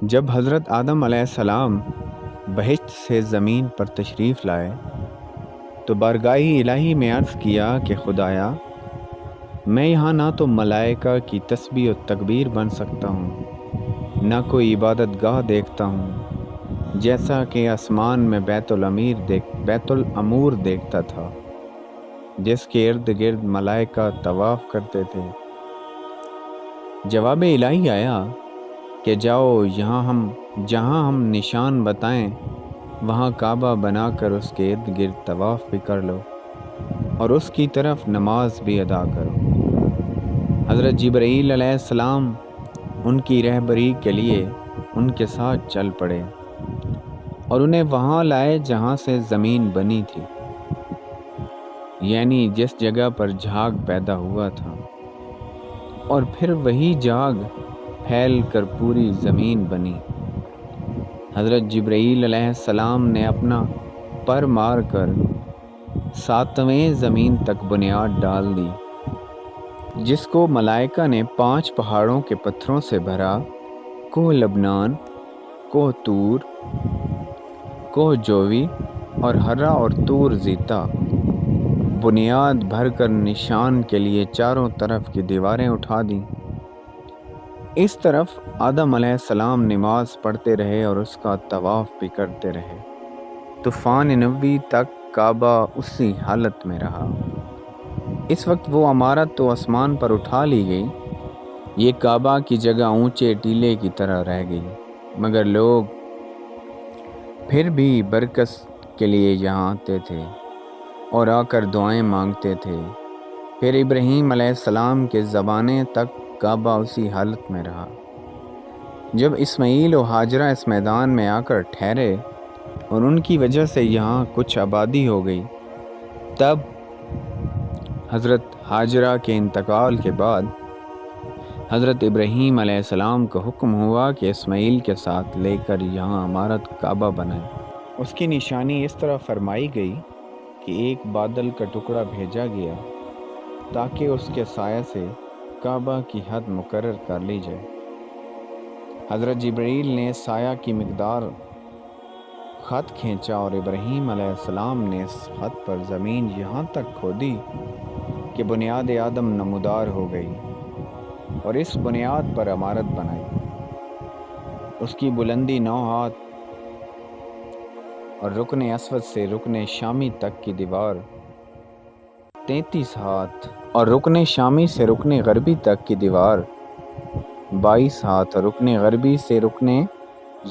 جب حضرت آدم علیہ السلام بہشت سے زمین پر تشریف لائے تو بارگاہ الہی میں عرض کیا کہ خدایا، میں یہاں نہ تو ملائکہ کی تسبیح و تکبیر بن سکتا ہوں، نہ کوئی عبادت گاہ دیکھتا ہوں جیسا کہ آسمان میں بیت العمور دیکھتا تھا جس کے ارد گرد ملائکہ طواف کرتے تھے۔ جواب الہی آیا کہ جاؤ، جہاں ہم نشان بتائیں وہاں کعبہ بنا کر اس کے ارد گرد طواف بھی کر لو اور اس کی طرف نماز بھی ادا کرو۔ حضرت جبرائیل علیہ السلام ان کی رہبری کے لیے ان کے ساتھ چل پڑے اور انہیں وہاں لائے جہاں سے زمین بنی تھی، یعنی جس جگہ پر جھاگ پیدا ہوا تھا، اور پھر وہی جھاگ پھیل کر پوری زمین بنی۔ حضرت جبرائیل علیہ السلام نے اپنا پر مار کر 7ویں زمین تک بنیاد ڈال دی، جس کو ملائکہ نے 5 پہاڑوں کے پتھروں سے بھرا: کوہ لبنان، کوہ طور، کوہ جوی اور ہرا اور طور زیتا۔ بنیاد بھر کر نشان کے لیے چاروں طرف کی دیواریں اٹھا دیں۔ اس طرف آدم علیہ السلام نماز پڑھتے رہے اور اس کا طواف بھی کرتے رہے۔ طوفان نوح تک کعبہ اسی حالت میں رہا۔ اس وقت وہ عمارت تو آسمان پر اٹھا لی گئی، یہ کعبہ کی جگہ اونچے ٹیلے کی طرح رہ گئی، مگر لوگ پھر بھی برکت کے لیے یہاں آتے تھے اور آ کر دعائیں مانگتے تھے۔ پھر ابراہیم علیہ السلام کے زمانے تک کعبہ اسی حالت میں رہا۔ جب اسماعیل و ہاجرہ اس میدان میں آ کر ٹھہرے اور ان کی وجہ سے یہاں کچھ آبادی ہو گئی، تب حضرت ہاجرہ کے انتقال کے بعد حضرت ابراہیم علیہ السلام کو حکم ہوا کہ اسماعیل کے ساتھ لے کر یہاں عمارت کعبہ بنائے۔ اس کی نشانی اس طرح فرمائی گئی کہ ایک بادل کا ٹکڑا بھیجا گیا تاکہ اس کے سایہ سے کعبہ کی حد مقرر کر لی جائے۔ حضرت جبرائیل نے سایہ کی مقدار خط کھینچا اور ابراہیم علیہ السلام نے اس خط پر زمین یہاں تک کھودی کہ بنیاد آدم نمودار ہو گئی اور اس بنیاد پر عمارت بنائی۔ اس کی بلندی 9 ہاتھ اور رکن اسود سے رکن شامی تک کی دیوار 33 ہاتھ اور رکن شامی سے رکن غربی تک کی دیوار 22 ہاتھ اور رکن غربی سے رکن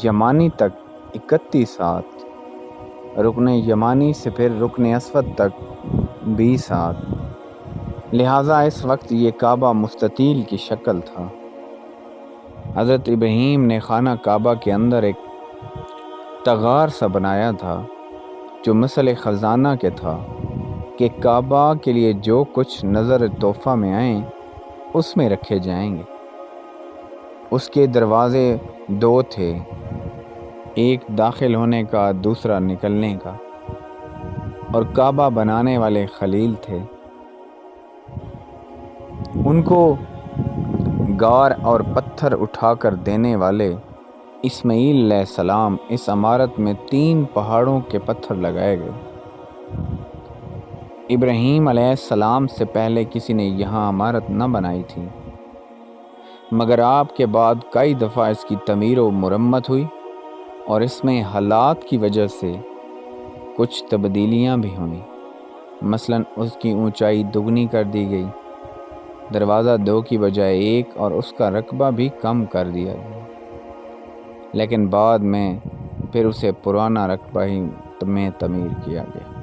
یمانی تک 31 ہاتھ، رکن یمانی سے پھر رکن اسود تک 20 ہاتھ۔ لہٰذا اس وقت یہ کعبہ مستطیل کی شکل تھا۔ حضرت ابراہیم نے خانہ کعبہ کے اندر ایک تغار سا بنایا تھا جو مثل خزانہ کے تھا کہ کعبہ کے لیے جو کچھ نظر تحفہ میں آئیں اس میں رکھے جائیں گے۔ اس کے دروازے 2 تھے، ایک داخل ہونے کا، دوسرا نکلنے کا، اور کعبہ بنانے والے خلیل تھے۔ ان کو غار اور پتھر اٹھا کر دینے والے اسماعیل علیہ السلام اس عمارت میں 3 پہاڑوں کے پتھر لگائے گئے۔ ابراہیم علیہ السلام سے پہلے کسی نے یہاں عمارت نہ بنائی تھی، مگر آپ کے بعد کئی دفعہ اس کی تعمیر و مرمت ہوئی اور اس میں حالات کی وجہ سے کچھ تبدیلیاں بھی ہوئیں۔ مثلاً اس کی اونچائی دگنی کر دی گئی، دروازہ 2 کی بجائے 1 اور اس کا رقبہ بھی کم کر دیا گیا، لیکن بعد میں پھر اسے پرانا رقبہ ہی میں تعمیر کیا گیا۔